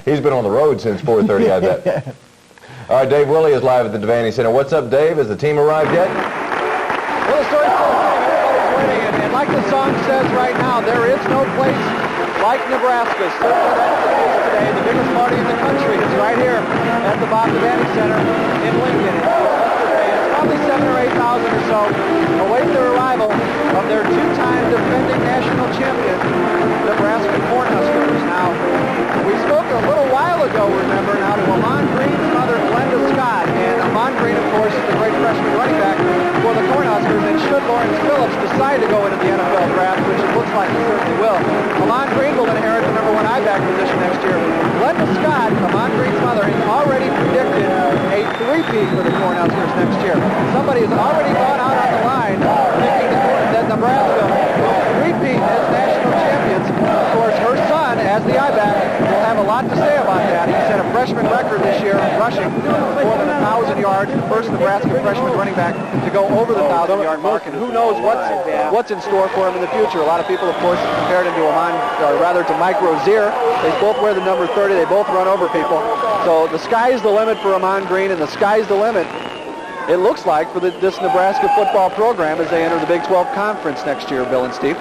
He's been on the road since 4:30, I bet. All right, Dave Willie is live at the Devaney Center. What's up, Dave? Has the team arrived yet? Well, the story's still the same. Everybody's winning, and like the song says right now, there is no place like Nebraska. Certainly that's the case today. The biggest party in the country is right here at the Bob Devaney Center in Lincoln. It's probably 7,000 or 8,000 or so await the arrival of their two-time defending national champion, Nebraska Cornhuskers. Now, we spoke a little while ago, remember, now to Amon Green's mother, Glenda Scott. And Amon Green, of course, is the great freshman running back for the Cornhuskers. And should Lawrence Phillips decide to go into the NFL draft, which it looks like he certainly will, Amon Green will inherit the number 1 I-back position next year. Glenda Scott, Amon Green's mother, has already predicted a three-peat for the Cornhuskers next year. Somebody has already gone out on the line thinking that Nebraska will three-peat as national champions. Of course, her son, as the I-back, will have a lot to say about that. He set a freshman record this year rushing more than 1,000 yards. The first Nebraska freshman running back to go over the 1,000-yard mark. And who knows what's in store for him in the future. A lot of people, of course, have compared him to to Mike Rozier. They both wear the number 30. They both run over people. So the sky's the limit for Amon Green, and the sky's the limit, it looks like, for this Nebraska football program as they enter the Big 12 Conference next year, Bill and Steve.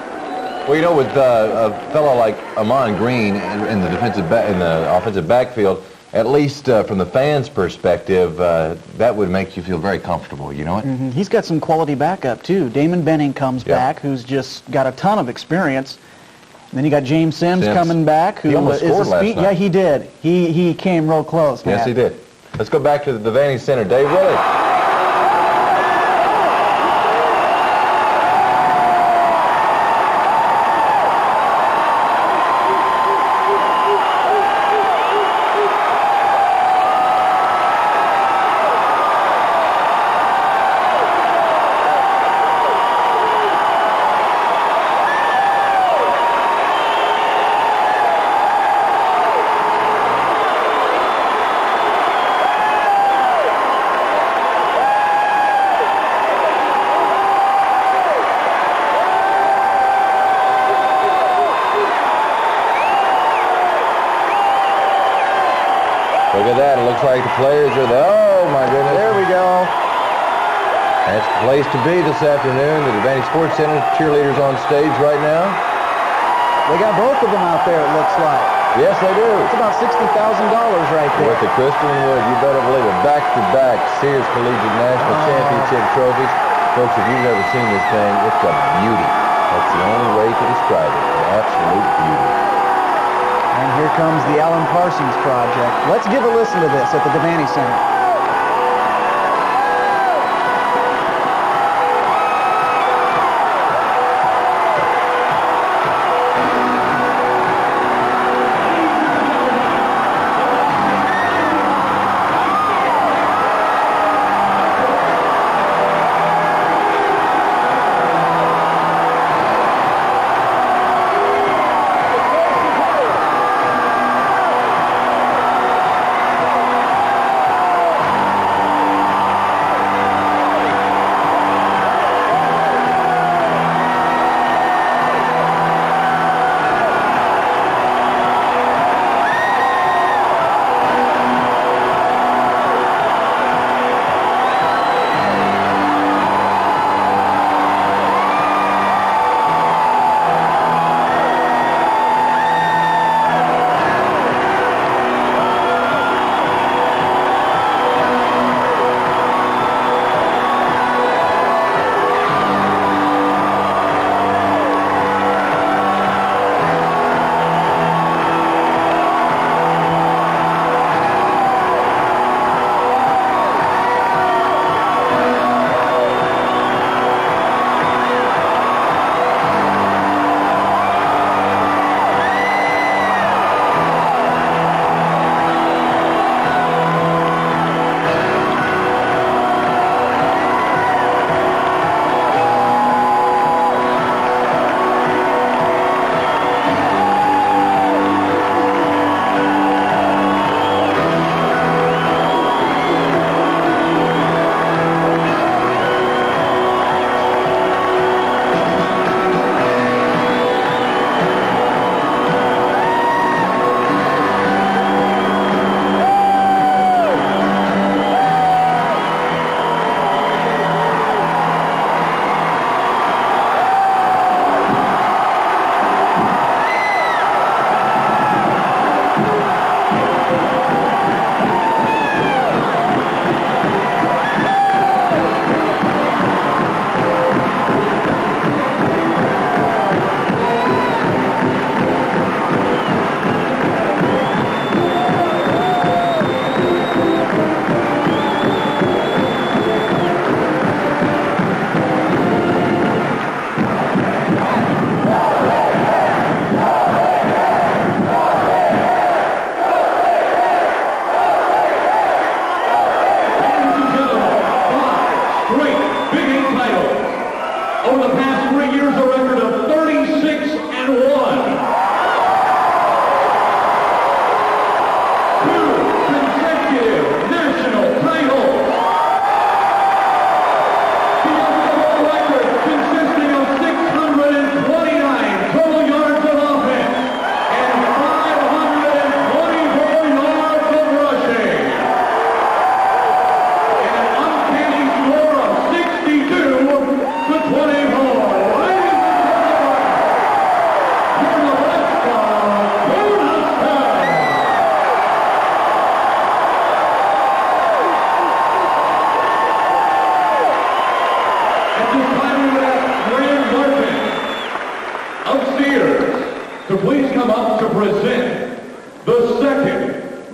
Well, you know, with a fellow like Amon Green in the offensive backfield, at least from the fans' perspective, that would make you feel very comfortable. You know it. Mm-hmm. He's got some quality backup too. Damon Benning comes back, who's just got a ton of experience. And then you got James Sims coming back, who he almost scored last night. Yeah, he did. He came real close, Matt. Yes, he did. Let's go back to the Devaney Center. Dave Willie. Look at that. It looks like the players are there. Oh, my goodness. There we go. That's the place to be this afternoon. The Devaney Sports Center cheerleaders on stage right now. They got both of them out there, it looks like. Yes, they do. It's about $60,000 right there. With the Kristen Wood, you better believe it. Back-to-back Sears Collegiate National Championship trophies. Folks, if you've never seen this thing, it's a beauty. That's the only way to describe it. An absolute beauty. And here comes the Alan Parsons Project. Let's give a listen to this at the Devaney Center.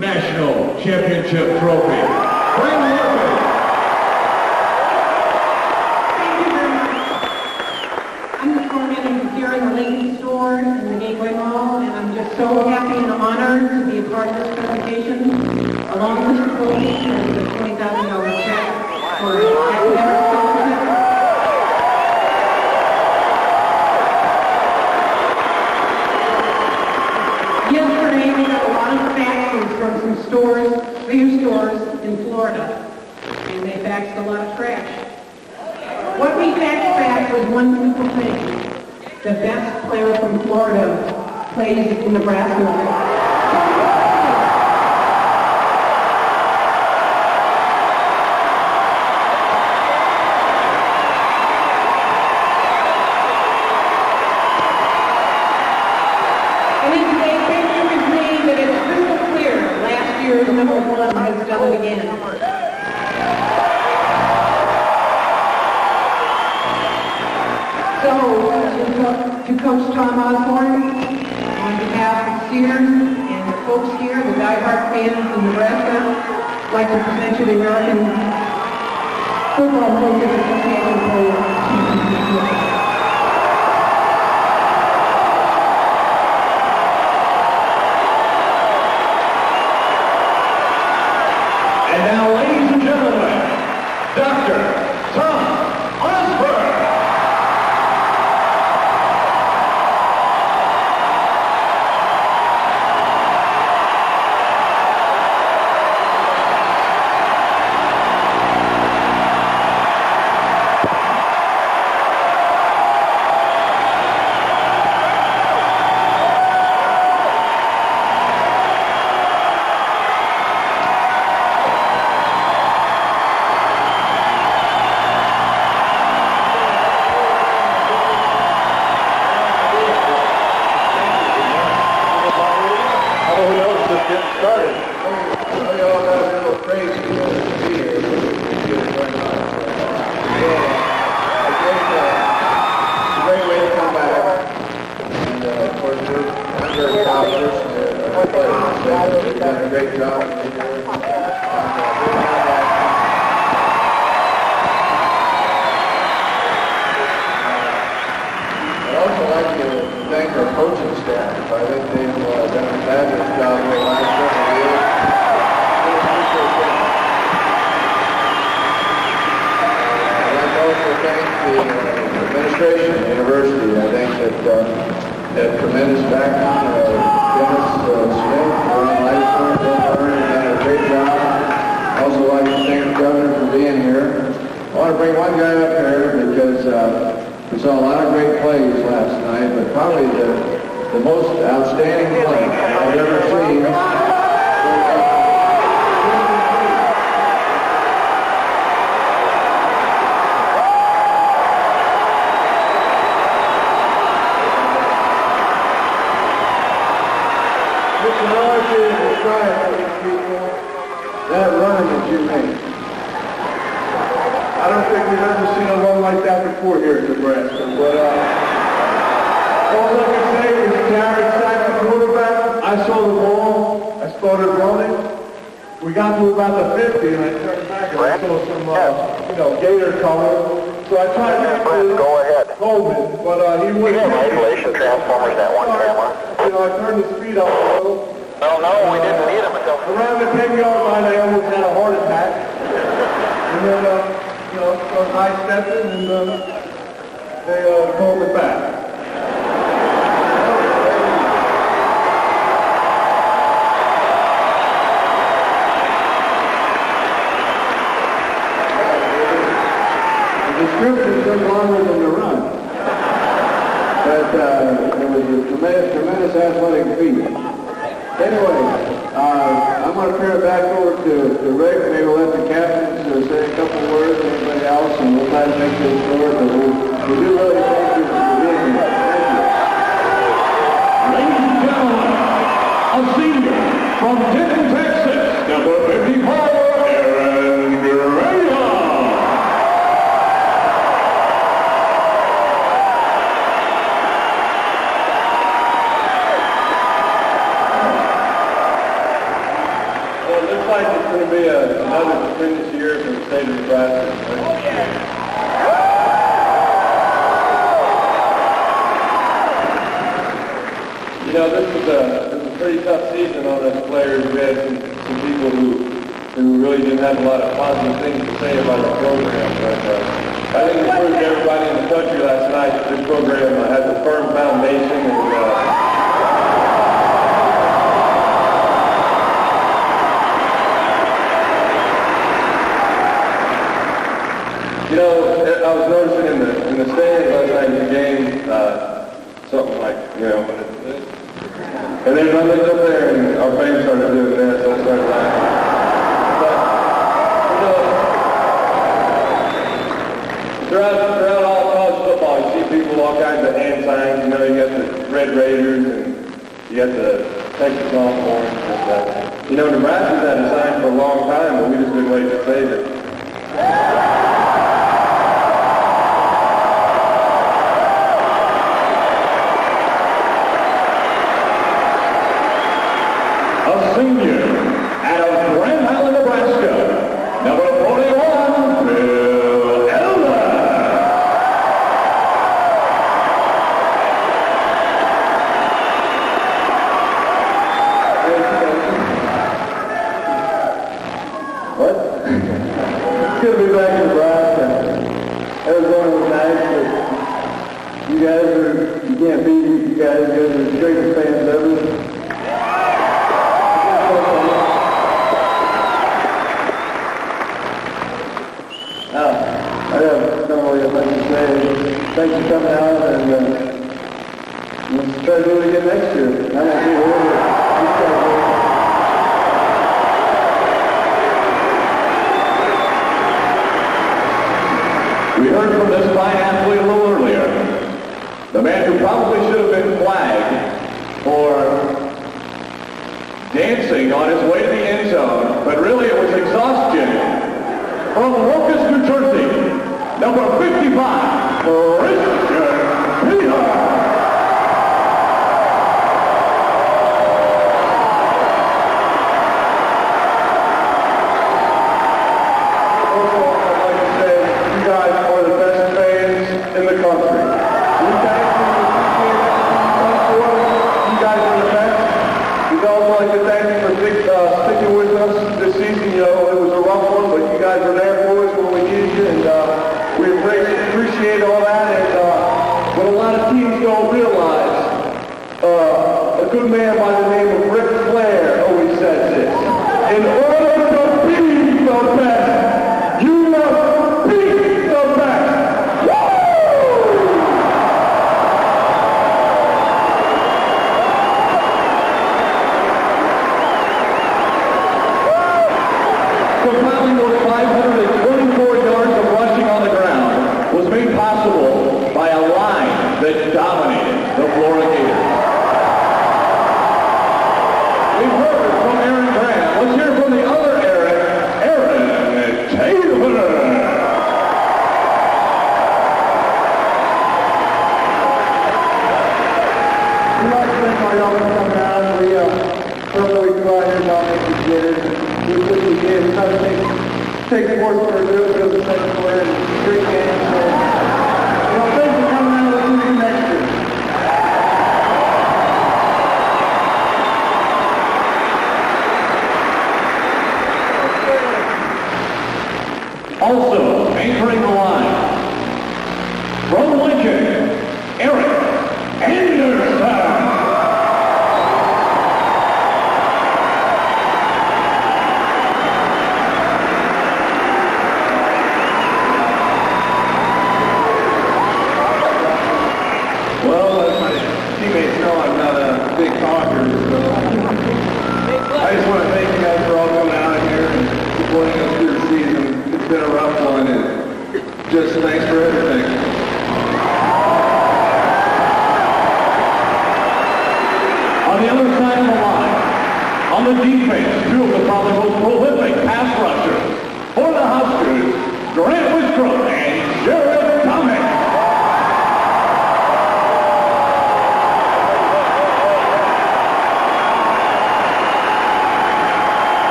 National Championship Trophy. I'm the store manager here in the Lincoln store in the Gateway Mall, and I'm just so happy and honored to be a part of this presentation, along with the trophy and the $20,000 check for academic scholarship. Yesterday, we got a lot of faxes from some stores, few stores in Florida, and they faxed a lot of trash. What we faxed back was one simple thing. The best player from Florida plays in Nebraska. And in today's picture was made that it's crystal clear. Last year's #1 has done it again. So, to Coach Tom Osborne, on behalf of Sears and the folks here, the diehard fans in Nebraska, I'd like to present you the American Football Players Association Championship. And now, ladies and gentlemen, Dr. Tom Osborne. We got to about the 50, and I turned back and I saw some, Gator color. So I tried to go ahead. Coleman, but he wouldn't. You have isolation transformers that one camera? I turned the speed up a little. Well, no, we didn't need them until... Around the 10-yard line, I almost had a heart attack. And then, so I stepped in, and they called it back. The scripture took longer than the run. But it was a tremendous athletic feat. Anyway, I'm going to turn it back over to Rick. Maybe we'll let the captains say a couple words to everybody else, and we'll try to make this short, but we do really thank you for being here. Thank you. Ladies and gentlemen, a senior from Kgin, Texas, number 54, like it's going to be another tremendous year for the state of Nebraska. You know, this was a pretty tough season on us players. We had some people who really didn't have a lot of positive things to say about the program. But I think it proved to everybody in the country last night that this program has a firm foundation and you know, I was noticing in the stands last night in the game, something like, you know, and then I looked up there and our fans started doing that, so I started laughing. But, you know, throughout all college football, you see people, all kinds of hand signs. You know, you got the Red Raiders and you got the Texas Longhorns. And, you know, Nebraska's had a sign for a long time, but we just been waiting to save it. Senior out of Grand Island, Nebraska, number 41, Bill Elder. What? It's good to be back in Nebraska. Arizona was nice, but you can't beat you guys. You guys are the greatest fans ever. I don't really have much to say. Thanks for coming out, and we'll try to do it again next year. I'm going to be here. We heard from this fine athlete a little earlier. The man who probably should have been flagged for dancing on his way to the end zone, but really it was exhaustion. From Locust, New Jersey, number 55, Christian Peter. Appreciate all that, and what a lot of teams don't realize, a good man by the name of Ric Flair always says this: in order to be the best, you must be the best. Woo! Compiling those 524 yards of rushing on the ground was made possible by a line that dominated the Florida Gators. We've heard from Aaron Grant. Let's hear from the other Aaron Taylor. We'd like to thank all y'all for coming out. We don't we go out here and dominate the Gators. We put the Gators, try to take sports for a real good second player and great games. Thanks for coming out. Let's see you next year. Also anchoring the line from Lincoln, Eric Anderson. Big talker, so I just want to thank you guys for all coming out here and supporting us through the season. It's been a rough one, and just thanks for everything. On the other side of the line, on the defense, two of the probably most prolific pass rushers for the Huskers, Grant Wistrom and Jared Thomas.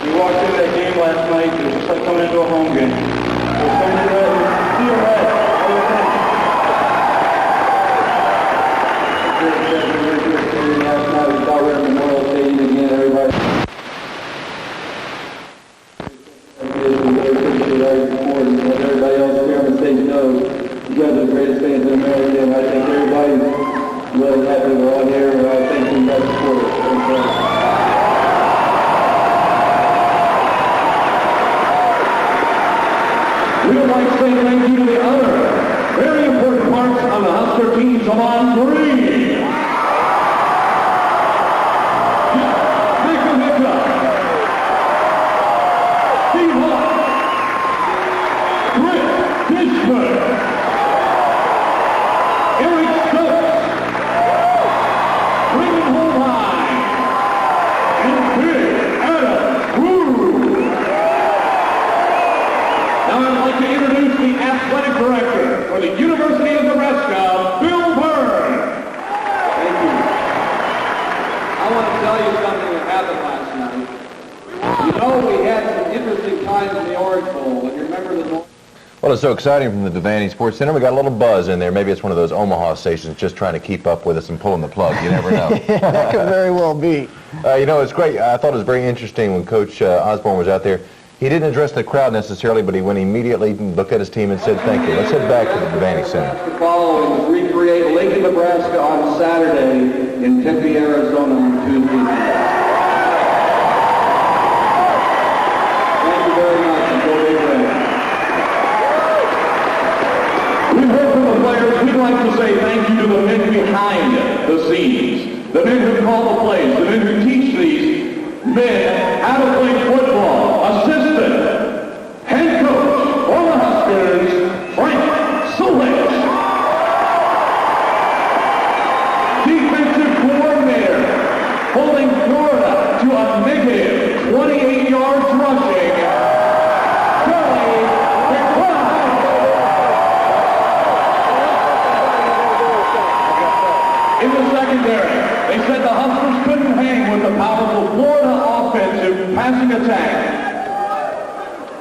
We walked into that game last night, it was just like coming into a home game. It was so good. See you red. Last night we thought we were at Memorial Stadium again, everybody. Everybody else here on the stage knows you guys are the greatest fans in America, and I think everybody's really happy we're on here, and I think you guys support us. We would like to say thank you to the other very important parts of the Husker team. Come on, three. For the University of Nebraska, Bill Byrne. Thank you. I want to tell you something that happened last night. You know, we had some interesting times in the Orange Bowl. And you remember the... Well, it's so exciting from the Devaney Sports Center. We got a little buzz in there. Maybe it's one of those Omaha stations just trying to keep up with us and pulling the plug. You never know. Yeah, that could very well be. You know, it's great. I thought it was very interesting when Coach Osborne was out there. He didn't address the crowd necessarily, but he went immediately, looked at his team, and said, thank you. Let's head back to the Devaney Center. Following was recreate Lincoln, Nebraska on Saturday in Tempe, Arizona on Tuesday night. Thank you very much, and go Big Red. We've heard from the players. We'd like to say thank you to the men behind the scenes, the men who call the plays, the men who teach these men how to play football. Assistant head coach for the Huskers, Frank Solich. Defensive coordinator, holding Florida to a negative 28 yards rushing, Kgin. In the secondary, they said the Huskers couldn't hang with the powerful Florida offensive passing attack.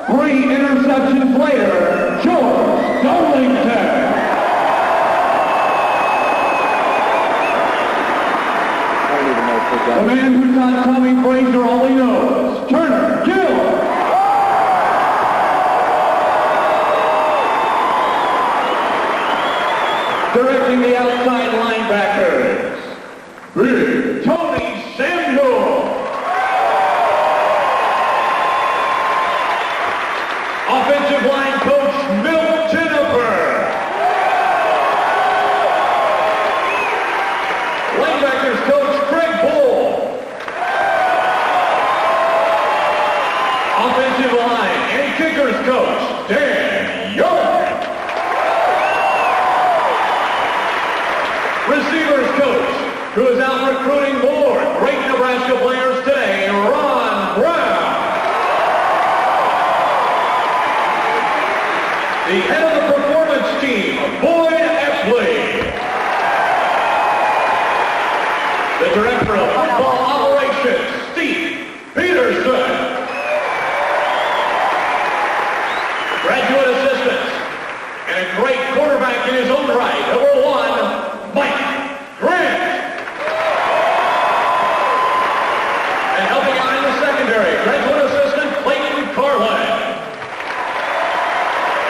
3 interceptions later, George Darlington. The man who taught Tommy Frazier all he knows, Turner Gill. Directing the outside linebackers, Big Tony Samuel. Offensive line coach, Milt Jennifer. Linebackers coach, Greg Bull. Offensive line and kickers coach, Dan Young. Receivers coach, who is out recruiting more great Nebraska players today, Ron Brown. The head of the performance team, Boyd Epley. The director of football operations, Steve Peterson. Graduate assistants, and a great quarterback in his own right, number 1, Mike Grant. And helping out in the secondary, graduate assistant, Clayton Carlin.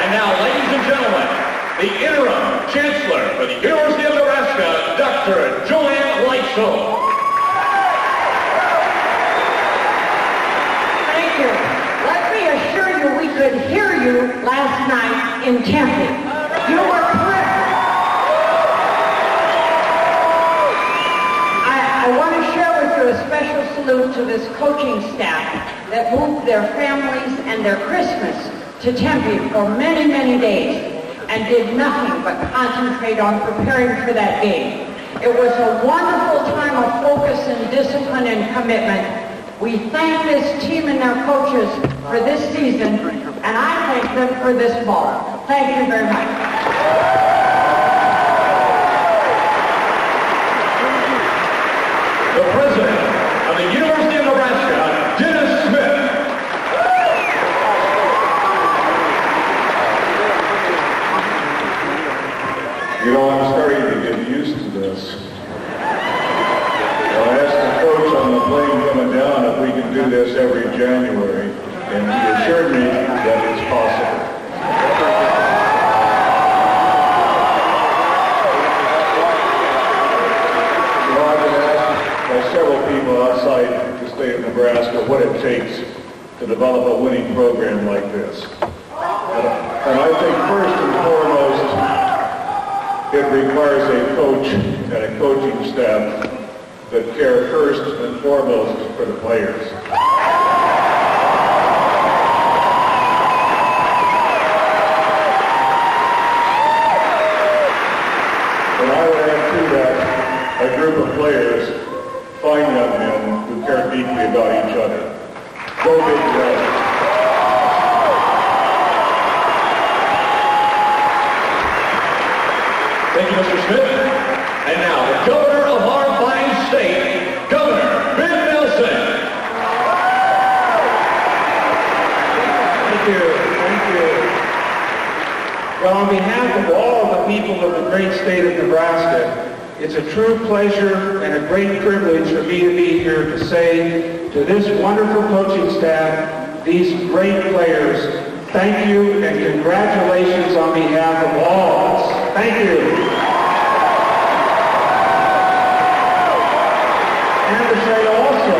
And now, ladies and gentlemen, the interim chancellor for the University of Nebraska, Dr. Joanne Leitzel. Thank you. Let me assure you we could hear you last night in Tempe. You were terrific. I want to share with you a special salute to this coaching staff that moved their families and their Christmas to Tempe for many, many days and did nothing but concentrate on preparing for that game. It was a wonderful time of focus and discipline and commitment. We thank this team and their coaches for this season, and I thank them for this ball. Thank you very much. The president of the University of Nebraska, Dennis Smith. we can do this every January, and he assured me that it's possible. Well, I've been asked by several people outside the state of Nebraska what it takes to develop a winning program like this. And I think first and foremost, it requires a coach and a coaching staff that care first and foremost for the players. And I would add to that a group of players, fine young men who care deeply about each other. Go Big Red. Thank you, Mr. Smith. And now, the governor of our fine state, Governor Ben Nelson. Thank you. Well, on behalf of all of the people of the great state of Nebraska, it's a true pleasure and a great privilege for me to be here to say to this wonderful coaching staff, these great players, thank you and congratulations on behalf of all of us. Thank you. And to say also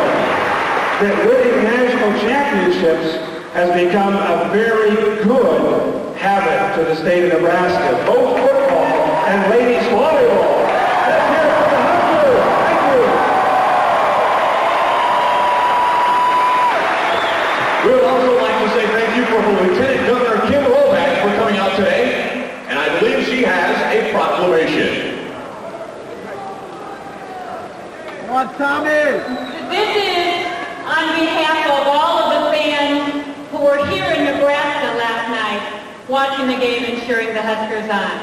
that winning national championships has become a very good habit to the state of Nebraska, both football and ladies volleyball. Let's hear it for the Huskers. Thank you. We would also like to say thank you for Lieutenant Governor Kgin for coming out today, and I believe she has a proclamation. Come on, Tommy! This is on behalf of all of the fans who were here in Nebraska last night watching the game and cheering the Huskers on.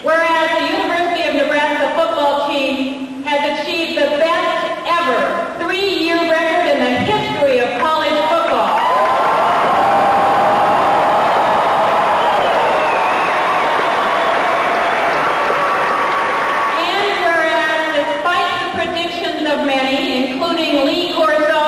Whereas the University of Nebraska football team has achieved the best ever 3-year record in the history of college football. And whereas despite the predictions of many, including Lee Corso,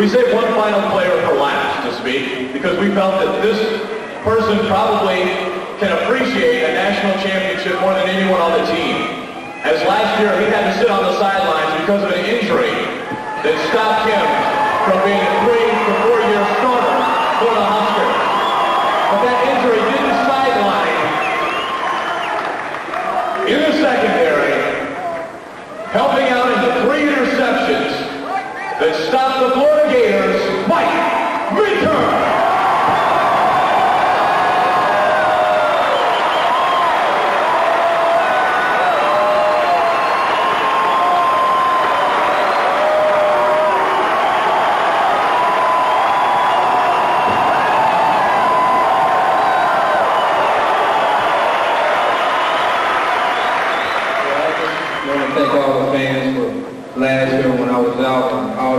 We saved one final player for last to speak because we felt that this person probably can appreciate a national championship more than anyone on the team. As last year he had to sit on the sidelines because of an injury that stopped him from being a 3 to 4-year starter for the Huskers. But that injury didn't sideline in the secondary, helping out in the 3 interceptions that stopped the Florida Gators. Mike Return.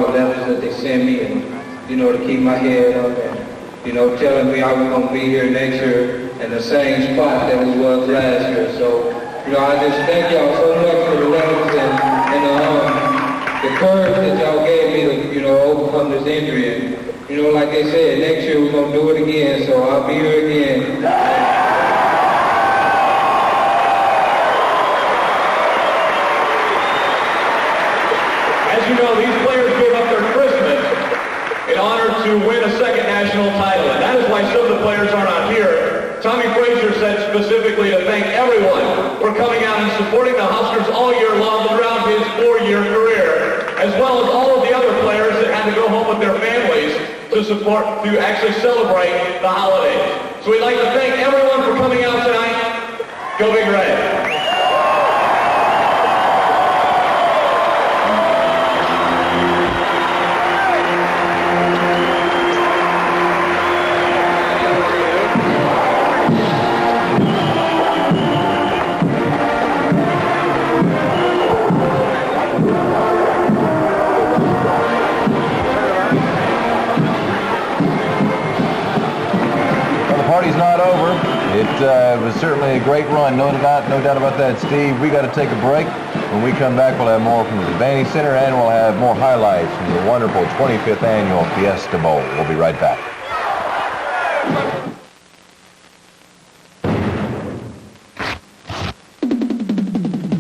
all the letters that they send me, and, you know, to keep my head up, and, you know, telling me I was going to be here next year in the same spot that we was last year. So, you know, I just thank y'all so much for the letters and the courage that y'all gave me to, you know, overcome this injury. And, you know, like they said, next year we're going to do it again, so I'll be here again. As you know, these players gave up their Christmas in honor to win a second national title, and that is why some of the players are not here. Tommy Frazier said specifically to thank everyone for coming out and supporting the Huskers all year long throughout his 4-year career, as well as all of the other players that had to go home with their families to actually celebrate the holidays. So we'd like to thank everyone for coming out tonight. Go Big Red. Party's not over. It was certainly a great run, no doubt about that, Steve. We got to take a break. When we come back, we'll have more from the Devaney Center, and we'll have more highlights from the wonderful 25th Annual Fiesta Bowl. We'll be right back.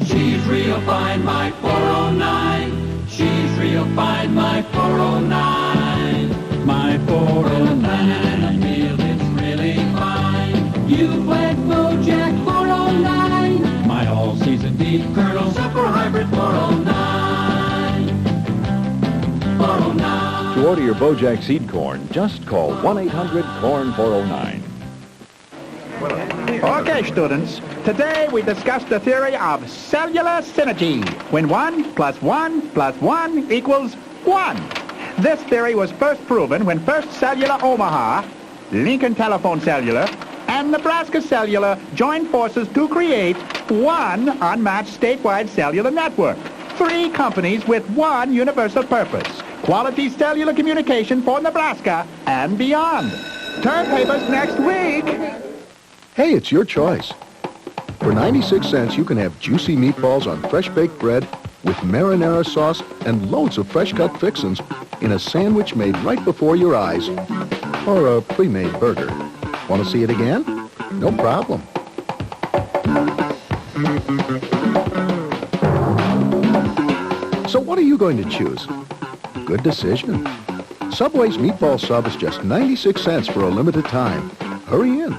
She's real fine, my 409. She's real fine, my 409. My 409. I feel it's really fine. You flag Bojack 409. My all-season beef Colonel Super Hybrid 409. 409. To order your Bojack seed corn, just call 1-800-CORN-409. Okay, students, today we discuss the theory of cellular synergy, when 1 plus 1 plus 1 equals 1. This theory was first proven when First Cellular Omaha, Lincoln Telephone Cellular, and Nebraska Cellular joined forces to create one unmatched statewide cellular network. 3 companies with one universal purpose: quality cellular communication for Nebraska and beyond. Turn papers next week. Hey, it's your choice. For 96 cents, you can have juicy meatballs on fresh-baked bread with marinara sauce and loads of fresh-cut fixins in a sandwich made right before your eyes, or a pre-made burger. Want to see it again? No problem. So what are you going to choose? Good decision. Subway's meatball sub is just 96 cents for a limited time. Hurry in.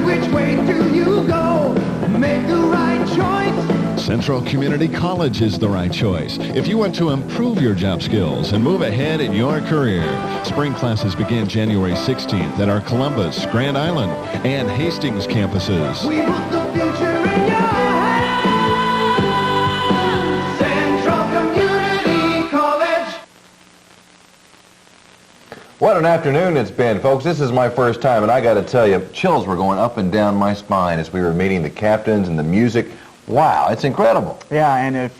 Which way do you go? Make the right choice. Central Community College is the right choice if you want to improve your job skills and move ahead in your career. Spring classes begin January 16th at our Columbus, Grand Island, and Hastings campuses. We put the future in your hands. Central Community College. What an afternoon it's been, folks. This is my first time, and I got to tell you, chills were going up and down my spine as we were meeting the captains and the music. Wow, it's incredible. Yeah, and if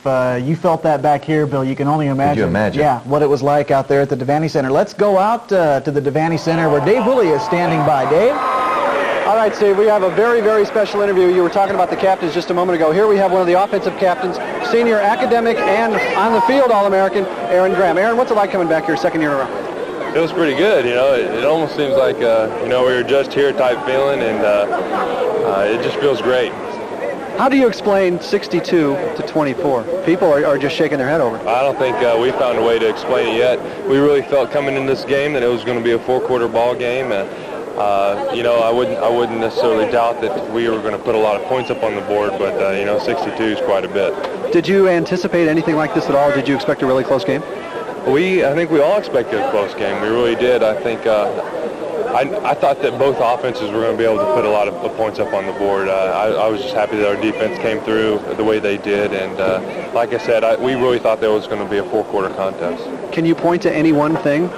you felt that back here, Bill, you can only imagine. Could you imagine? Yeah, what it was like out there at the Devaney Center. Let's go out to the Devaney Center where Dave Woolley is standing by. Dave? All right, Steve, we have a very, very special interview. You were talking about the captains just a moment ago. Here we have one of the offensive captains, senior academic and on-the-field All-American, Aaron Graham. Aaron, what's it like coming back here second year in a row? It was pretty good, you know. It almost seems like, you know, we were just here type feeling, and it just feels great. How do you explain 62 to 24? People are just shaking their head over it. I don't think we found a way to explain it yet. We really felt coming in this game that it was going to be a 4-quarter ball game. You know, I wouldn't necessarily doubt that we were going to put a lot of points up on the board, but, you know, 62 is quite a bit. Did you anticipate anything like this at all? Did you expect a really close game? I think we all expected a close game. We really did. I think I thought that both offenses were going to be able to put a lot of points up on the board. I was just happy that our defense came through the way they did, and like I said, we really thought there was going to be a 4-quarter contest. Can you point to any one thing?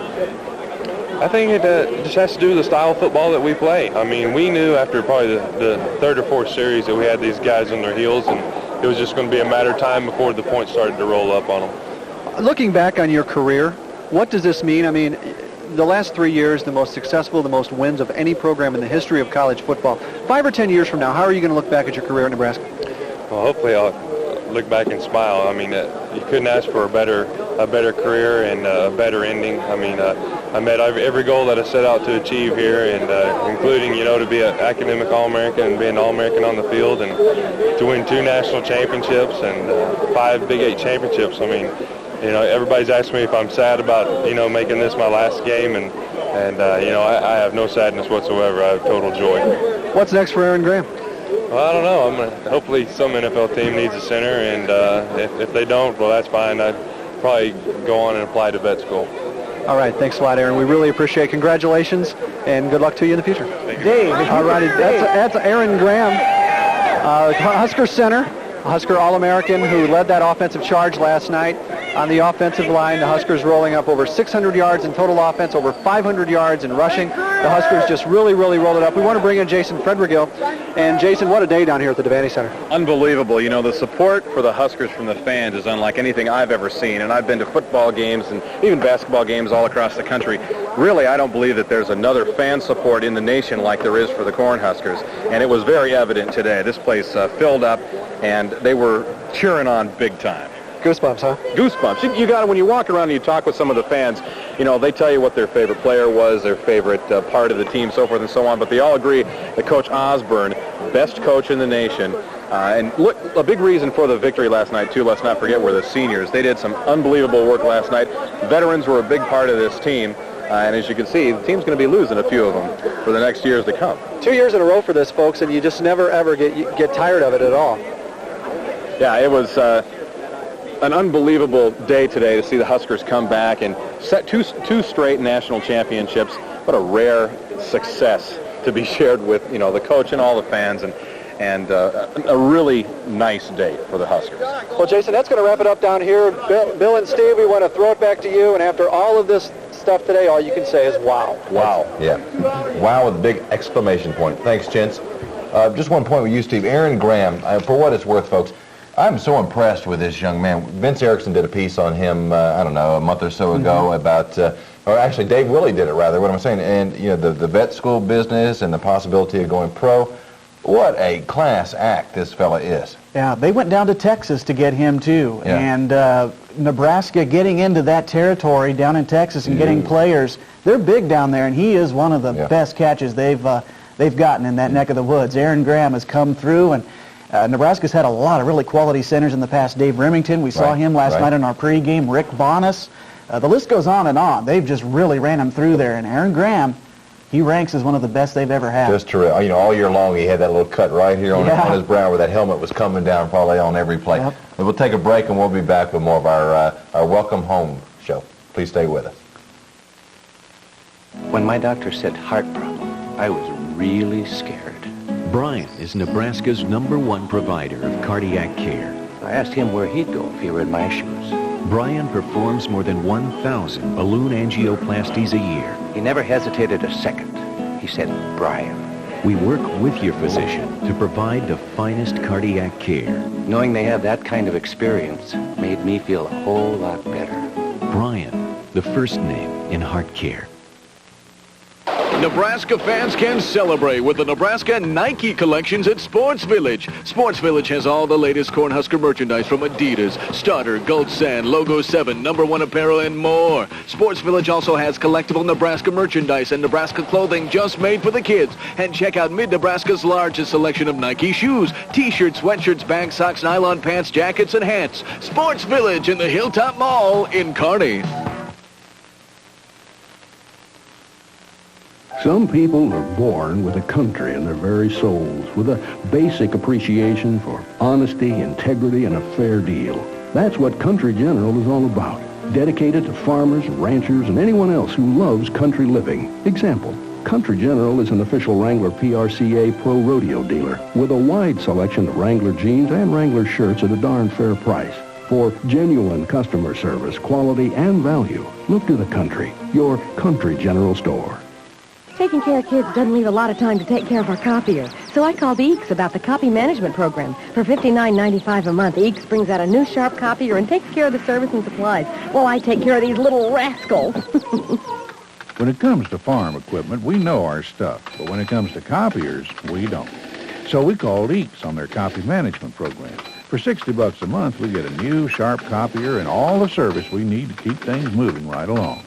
I think it just has to do with the style of football that we play. I mean, we knew after probably the third or fourth series that we had these guys on their heels, and it was just going to be a matter of time before the points started to roll up on them. Looking back on your career, what does this mean? I mean, the last 3 years, the most successful, the most wins of any program in the history of college football. 5 or 10 years from now, how are you going to look back at your career at Nebraska? Well, hopefully I'll look back and smile. I mean, you couldn't ask for a better career and a better ending. I mean, I met every goal that I set out to achieve here, and including, to be an academic All-American and be an All-American on the field, and to win 2 national championships and 5 Big 8 championships. I mean, everybody's asking me if I'm sad about, making this my last game, and I have no sadness whatsoever. I have total joy. What's next for Aaron Graham? Well, I don't know. Hopefully some NFL team needs a center, and if they don't, well, that's fine. I'd probably go on and apply to vet school. All right, thanks a lot, Aaron. We really appreciate it. Congratulations, and good luck to you in the future. Thank you. Dave. All righty, that's Aaron Graham, Husker center, a Husker All-American who led that offensive charge last night. On the offensive line, the Huskers rolling up over 600 yards in total offense, over 500 yards in rushing. The Huskers just really rolled it up. We want to bring in Jason Fredrigill. And Jason, what a day down here at the Devaney Center. Unbelievable. The support for the Huskers from the fans is unlike anything I've ever seen. And I've been to football games and even basketball games all across the country. Really, I don't believe that there's another fan support in the nation like there is for the Cornhuskers. And it was very evident today. This place filled up, and they were cheering on big time. Goosebumps, huh? Goosebumps. You got it when you walk around and you talk with some of the fans. They tell you what their favorite player was, their favorite part of the team, so forth and so on. But they all agree that Coach Osborne, best coach in the nation. And look, a big reason for the victory last night, too, let's not forget, were the seniors. They did some unbelievable work last night. Veterans were a big part of this team. And as you can see, the team's going to be losing a few of them for the next years to come. 2 years in a row for this, folks, and you just never, ever get tired of it at all. Yeah, it was an unbelievable day today to see the Huskers come back and set two straight national championships. What a rare success to be shared with, the coach and all the fans, and a really nice day for the Huskers. Well, Jason, that's going to wrap it up down here. Bill and Steve, we want to throw it back to you, and after all of this stuff today, all you can say is wow. Wow. Yeah. Wow with a big exclamation point. Thanks, gents. Just one point with you, Steve. Aaron Graham, for what it's worth, folks, I'm so impressed with this young man. Vince Erickson did a piece on him, I don't know, a month or so ago about, or actually Dave Willey did it rather, what am I saying? And, the vet school business and the possibility of going pro. What a class act this fella is. Yeah, they went down to Texas to get him, too. Yeah. And Nebraska getting into that territory down in Texas and getting players, they're big down there, and he is one of the best catches they've gotten in that neck of the woods. Aaron Graham has come through, and Nebraska's had a lot of really quality centers in the past. Dave Remington, we saw him last night in our pregame. Rick Bonas. The list goes on and on. They've just really ran him through there. And Aaron Graham, he ranks as one of the best they've ever had. Just terrific. All year long he had that little cut right here on his brow where that helmet was coming down probably on every play. Yep. We'll take a break and we'll be back with more of our Welcome Home show. Please stay with us. When my doctor said heart problem, I was really scared. Brian is Nebraska's #1 provider of cardiac care. I asked him where he'd go if he were in my shoes. Brian performs more than 1,000 balloon angioplasties a year. He never hesitated a second. He said, Brian. We work with your physician to provide the finest cardiac care. Knowing they have that kind of experience made me feel a whole lot better. Brian, the first name in heart care. Nebraska fans can celebrate with the Nebraska Nike collections at Sports Village. Sports Village has all the latest Cornhusker merchandise from Adidas, Starter, Gold Sand, Logo 7, #1 apparel, and more. Sports Village also has collectible Nebraska merchandise and Nebraska clothing just made for the kids. And check out Mid-Nebraska's largest selection of Nike shoes, T-shirts, sweatshirts, bags, socks, nylon pants, jackets, and hats. Sports Village in the Hilltop Mall in Kearney. Some people are born with a country in their very souls, with a basic appreciation for honesty, integrity, and a fair deal. That's what Country General is all about. Dedicated to farmers, ranchers, and anyone else who loves country living. Example, Country General is an official Wrangler PRCA Pro Rodeo dealer with a wide selection of Wrangler jeans and Wrangler shirts at a darn fair price. For genuine customer service, quality, and value, look to the Country, your Country General Store. Taking care of kids doesn't leave a lot of time to take care of our copier. So I called Eeks about the copy management program. For $59.95 a month, Eeks brings out a new sharp copier and takes care of the service and supplies while I take care of these little rascals. When it comes to farm equipment, we know our stuff. But when it comes to copiers, we don't. So we called Eeks on their copy management program. For $60 a month, we get a new, sharp copier and all the service we need to keep things moving right along.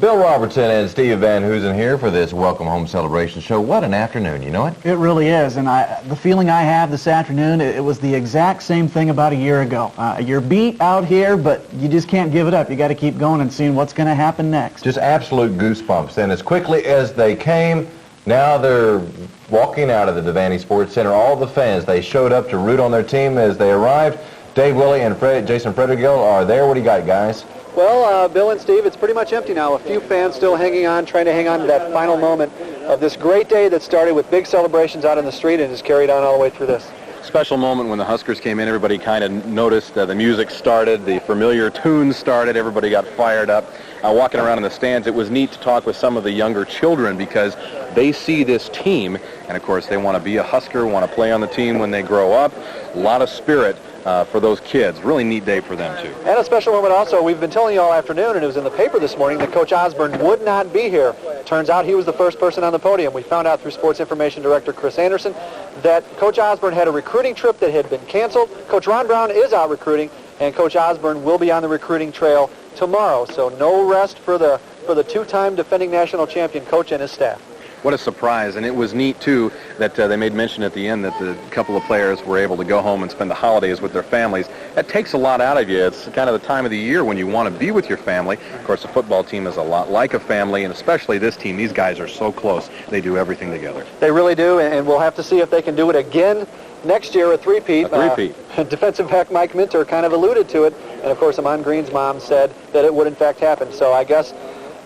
Bill Robertson and Steve Van Hoosen here for this Welcome Home Celebration show. What an afternoon, you know it? It really is, and the feeling I have this afternoon, it was the exact same thing about a year ago. You're beat out here, but you just can't give it up. You got to keep going and seeing what's going to happen next. Just absolute goosebumps. And as quickly as they came, now they're walking out of the Devaney Sports Center. All the fans, they showed up to root on their team as they arrived. Dave Willie and Jason Frederigill are there. What do you got, guys? Well, Bill and Steve, it's pretty much empty now. A few fans still hanging on, trying to hang on to that final moment of this great day that started with big celebrations out in the street and has carried on all the way through this. Special moment when the Huskers came in. Everybody kind of noticed the music started, the familiar tunes started, everybody got fired up. Walking around in the stands, it was neat to talk with some of the younger children because they see this team, and of course they want to be a Husker, want to play on the team when they grow up. A lot of spirit for those kids. Really neat day for them, too. And a special moment also, we've been telling you all afternoon, and it was in the paper this morning, that Coach Osborne would not be here. Turns out he was the first person on the podium. We found out through Sports Information Director Chris Anderson that Coach Osborne had a recruiting trip that had been canceled. Coach Ron Brown is out recruiting, and Coach Osborne will be on the recruiting trail tomorrow. So no rest for the two-time defending national champion coach and his staff. What a surprise, and it was neat, too, that they made mention at the end that the couple of players were able to go home and spend the holidays with their families. That takes a lot out of you. It's kind of the time of the year when you want to be with your family. Of course, the football team is a lot like a family, and especially this team. These guys are so close. They do everything together. They really do, and we'll have to see if they can do it again next year, a three-peat. Defensive back Mike Minter kind of alluded to it, and of course, Amon Green's mom said that it would in fact happen. So I guess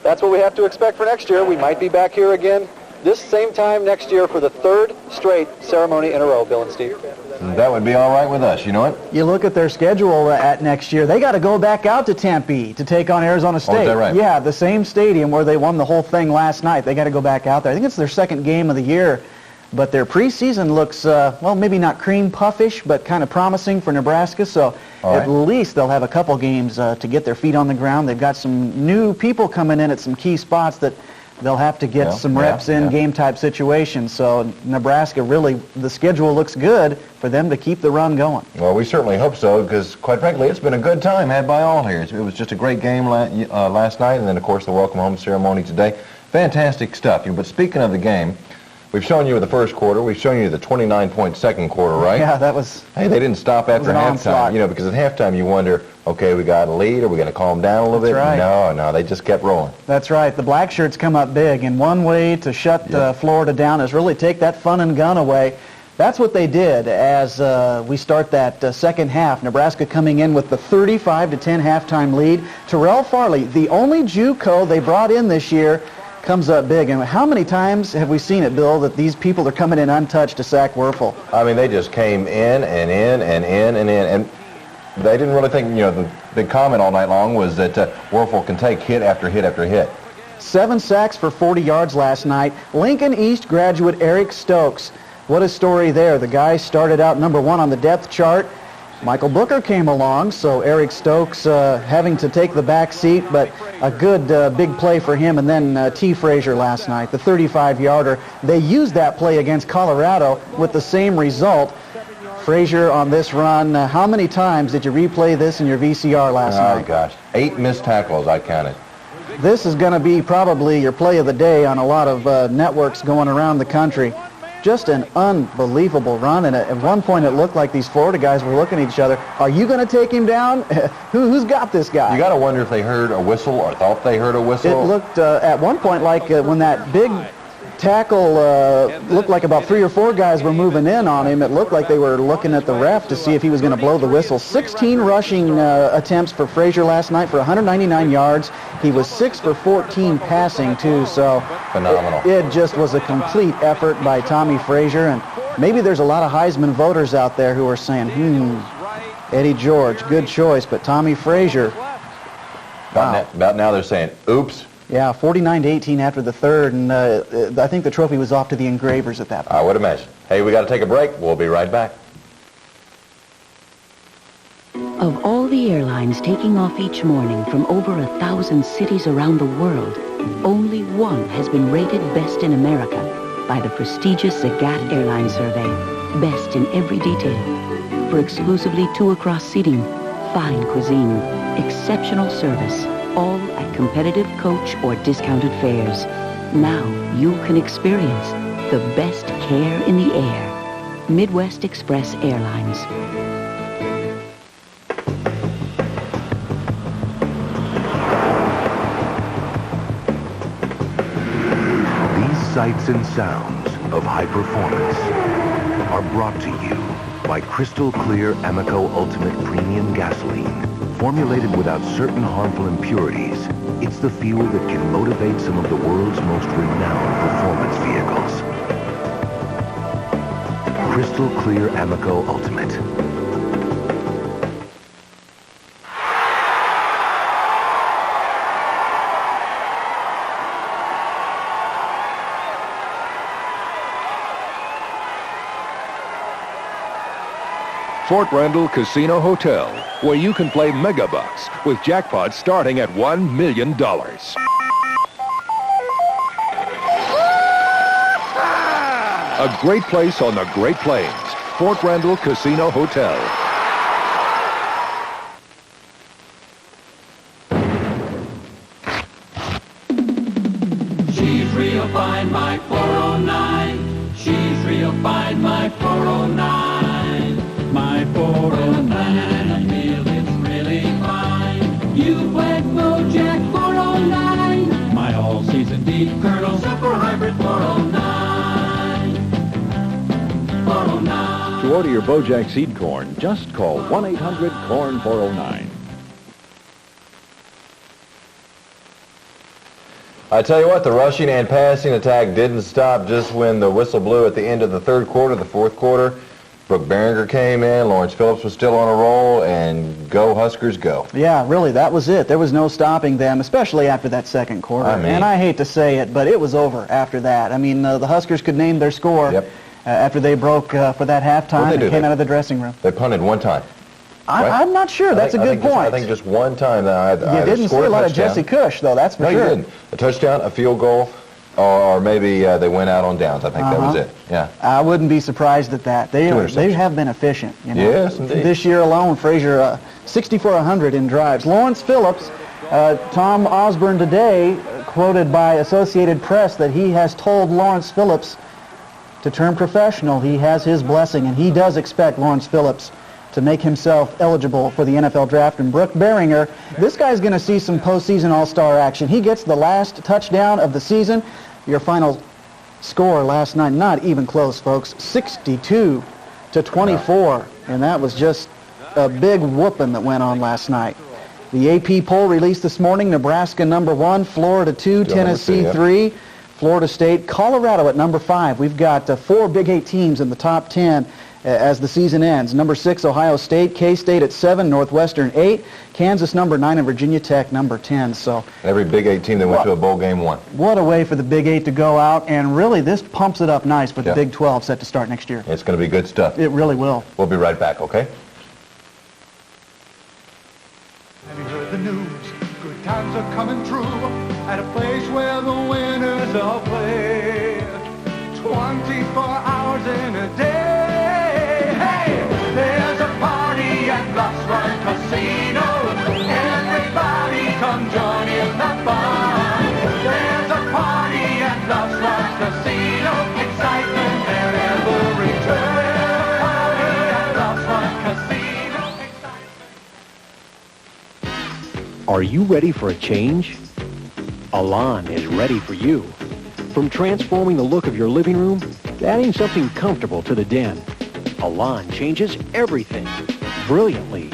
that's what we have to expect for next year. We might be back here again this same time next year for the third straight ceremony in a row, Bill and Steve. That would be all right with us, you know it? You look at their schedule at next year, they got to go back out to Tempe to take on Arizona State. Oh, is that right? Yeah, the same stadium where they won the whole thing last night. They got to go back out there. I think it's their second game of the year, but their preseason looks, well, maybe not cream puffish, but kind of promising for Nebraska, so at least they'll have a couple games to get their feet on the ground. They've got some new people coming in at some key spots that they'll have to get some reps in game-type situations. So Nebraska, really, the schedule looks good for them to keep the run going. Well, we certainly hope so, because quite frankly, it's been a good time had by all here. It was just a great game last night, and then, of course, the welcome home ceremony today. Fantastic stuff. But speaking of the game, we've shown you the first quarter. We've shown you the 29-point second quarter, right? Yeah, that was... Hey, they didn't stop after halftime. You know, because at halftime you wonder, okay, we got a lead. Are we going to calm down a little bit? Right. No, they just kept rolling. That's right. The black shirts come up big, and one way to shut Florida down is really take that fun and gun away. That's what they did as we start that second half. Nebraska coming in with the 35-10 halftime lead. Terrell Farley, the only JUCO they brought in this year, comes up big. And how many times have we seen it, Bill, that these people are coming in untouched to sack Werfel? I mean, they just came in and in and in and in. And they didn't really think, you know, the big comment all night long was that Werfel can take hit after hit after hit. 7 sacks for 40 yards last night. Lincoln East graduate Eric Stokes. What a story there. The guy started out number 1 on the depth chart. Michael Booker came along, so Eric Stokes having to take the back seat, but a good big play for him. And then T. Frazier last night, the 35-yarder. They used that play against Colorado with the same result. Frazier on this run, how many times did you replay this in your VCR last night? Oh, gosh. 8 missed tackles, I counted. This is going to be probably your play of the day on a lot of networks going around the country. Just an unbelievable run, and at one point it looked like these Florida guys were looking at each other. Are you going to take him down? Who's got this guy? You got to wonder if they heard a whistle or thought they heard a whistle. It looked at one point like when that big tackle looked like about 3 or 4 guys were moving in on him. It looked like they were looking at the ref to see if he was going to blow the whistle. 16 rushing attempts for Frazier last night for 199 yards. He was 6 for 14 passing, too, so phenomenal. It just was a complete effort by Tommy Frazier, and maybe there's a lot of Heisman voters out there who are saying, Eddie George, good choice, but Tommy Frazier. About now they're saying, oops. Yeah, 49-18 after the third, and I think the trophy was off to the engravers at that point. I would imagine. Hey, we got to take a break. We'll be right back. Of all the airlines taking off each morning from over 1,000 cities around the world, only one has been rated best in America by the prestigious Zagat Airline Survey. Best in every detail. For exclusively two-across seating, fine cuisine, exceptional service, all at competitive coach or discounted fares. Now you can experience the best care in the air. Midwest Express Airlines. Sights and sounds of high performance are brought to you by Crystal Clear Amoco Ultimate Premium Gasoline. Formulated without certain harmful impurities, it's the fuel that can motivate some of the world's most renowned performance vehicles. Crystal Clear Amoco Ultimate. Fort Randall Casino Hotel, where you can play Mega Bucks with jackpots starting at $1 million. A great place on the Great Plains. Fort Randall Casino Hotel. She's real fine, my 409. She's real fine, my 409. My 409, a meal is really fine. You went Bojack 409. My all-season beef Colonel Super Hybrid 409. 409. To order your Bojack seed corn, just call 1-800-CORN-409. I tell you what, the rushing and passing attack didn't stop just when the whistle blew at the end of the third quarter, the fourth quarter. Brooke Behringer came in, Lawrence Phillips was still on a roll, and go Huskers go. Yeah, really, that was it. There was no stopping them, especially after that second quarter. And I hate to say it, but it was over after that. I mean, the Huskers could name their score after they broke for that halftime and came out of the dressing room. They punted one time. Right? I'm not sure. That's a good point. I think just one time. You didn't see a lot of Jesse Cush, though, that's for sure. No, you didn't. A touchdown, a field goal, or maybe they went out on downs. I think that was it. Yeah. I wouldn't be surprised at that. They have been efficient. You know? Yes, indeed. This year alone, Frazier 6,400 in drives. Lawrence Phillips, Tom Osborne today quoted by Associated Press that he has told Lawrence Phillips to turn professional. He has his blessing, and he does expect Lawrence Phillips to make himself eligible for the NFL draft. And Brooke Behringer, this guy's going to see some postseason all-star action. He gets the last touchdown of the season. Your final score last night, not even close, folks, 62-24. And that was just a big whooping that went on last night. The AP poll released this morning, Nebraska number 1, Florida 2, Tennessee 3, Florida State, Colorado at number 5. We've got 4 Big 8 teams in the top 10 as the season ends. Number 6, Ohio State, K-State at 7, Northwestern 8, Kansas number 9, and Virginia Tech number 10. So every Big 8 team that went to a bowl game won. What a way for the Big 8 to go out, and really this pumps it up nice for the Big 12 set to start next year. It's going to be good stuff. It really will. We'll be right back, okay? Have you heard the news? Good times are coming true at a place where the winners all play 24 hours in a day. Hey, there's a party at Bluffs Run Casino. Everybody come join in the fun. There's a party at Bluffs Run Casino. Excitement there never returns. Party at Bluffs Run Casino. Are you ready for a change? Elan is ready for you. From transforming the look of your living room to adding something comfortable to the den, Elan changes everything brilliantly.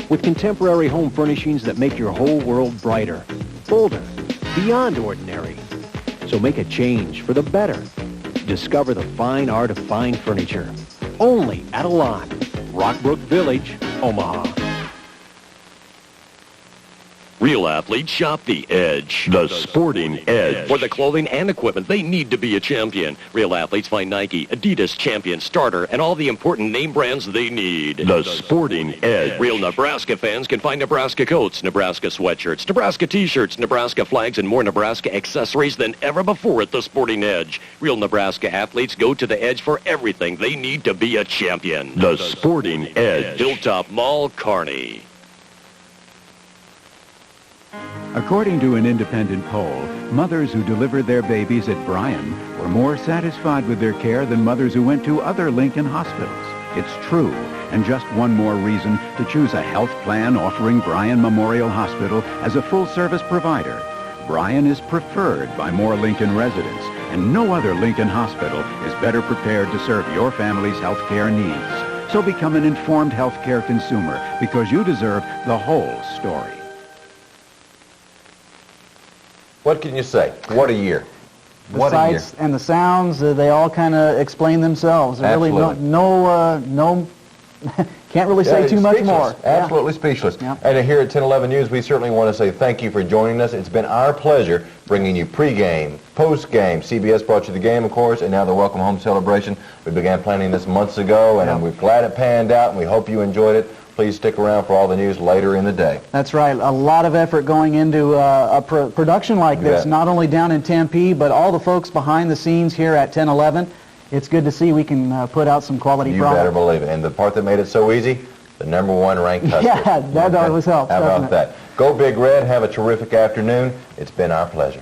With contemporary home furnishings that make your whole world brighter, bolder, beyond ordinary. So make a change for the better. Discover the fine art of fine furniture. Only at Elan, Rockbrook Village, Omaha. Real athletes shop the Edge. The Sporting Edge. For the clothing and equipment they need to be a champion. Real athletes find Nike, Adidas, Champion, Starter, and all the important name brands they need. The Sporting Edge. Real Nebraska fans can find Nebraska coats, Nebraska sweatshirts, Nebraska t-shirts, Nebraska flags, and more Nebraska accessories than ever before at the Sporting Edge. Real Nebraska athletes go to the Edge for everything they need to be a champion. The Sporting Edge. Hilltop Mall, Kearney. According to an independent poll, mothers who delivered their babies at Bryan were more satisfied with their care than mothers who went to other Lincoln hospitals. It's true, and just one more reason to choose a health plan offering Bryan Memorial Hospital as a full-service provider. Bryan is preferred by more Lincoln residents, and no other Lincoln hospital is better prepared to serve your family's health care needs. So become an informed health care consumer, because you deserve the whole story. What can you say? What a year. The sights and the sounds, they all kind of explain themselves. Really, no, can't really say too much more. Absolutely speechless. Yeah. And here at 1011 News, we certainly want to say thank you for joining us. It's been our pleasure bringing you pregame, postgame. CBS brought you the game, of course, and now the Welcome Home celebration. We began planning this months ago, and we're glad it panned out, and we hope you enjoyed it. Please stick around for all the news later in the day. That's right. A lot of effort going into a production like this, not only down in Tempe, but all the folks behind the scenes here at 1011. It's good to see we can put out some quality product. You better believe it. And the part that made it so easy, the #1 ranked Huskers. Yeah, that always helps. How about that? Go Big Red. Have a terrific afternoon. It's been our pleasure.